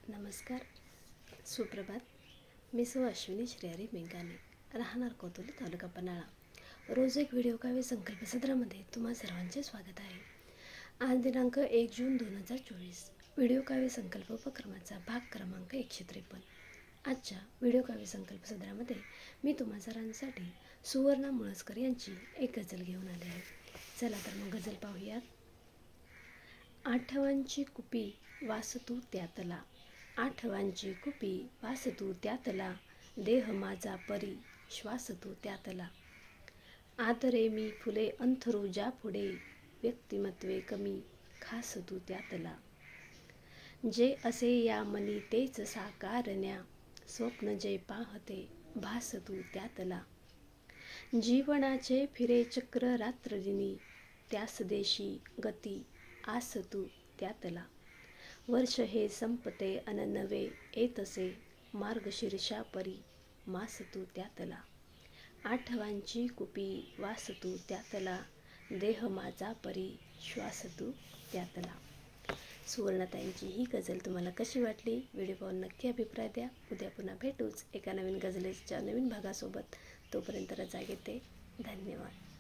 नमस्कार, सुप्रभात. मी अश्विनी श्रीहरी मेंगाने, राहणार कोतुली, तालुका पन्हाळा. रोज एक व्हिडिओ काव्य संकल्प सत्रामध्ये तुम्हा सर्वांचे स्वागत आहे. आज दिनांक 1 जून 2024. व्हिडिओ काव्य संकल्प उपक्रमाचा भाग क्रमांक 153. आजच्या व्हिडिओ काव्य संकल्प सत्रामध्ये मी तुम्हा सर्वांसाठी सुवर्णा मुळसकर यांची एक गझल घेऊन आले आहे. चला तर मग गझल पाहूयात. आठवांची कुपी वास तू त्यातला, आठवांची कुपी वास तू त्यातला, देह माझा परी श्वास तू त्यातला. आदरे मी फुले अंथरू ज्या पुढे, व्यक्तिमत्वे कमी खास तू त्यातला. जे असे या मनी तेच साकारण्या, स्वप्न जे पाहते भास तू त्यातला. जीवनाचे फिरे चक्र रात्रदिनी, त्यास देशी गती आस तू त्यातला. वर्ष हे संपते अन नवे येतसे, मार्गशीर्षा परी मास तू त्यातला. आठवांची कुपी वास तू त्यातला, देह माझा परी श्वास तू त्यातला. सुवर्णताईंची ही गझल तुम्हाला कशी वाटली? व्हिडिओ पाहून नक्की अभिप्राय द्या. उद्या पुन्हा भेटूच एका नवीन गझलेच्या नवीन भागासोबत. तोपर्यंत रजा घेते. धन्यवाद.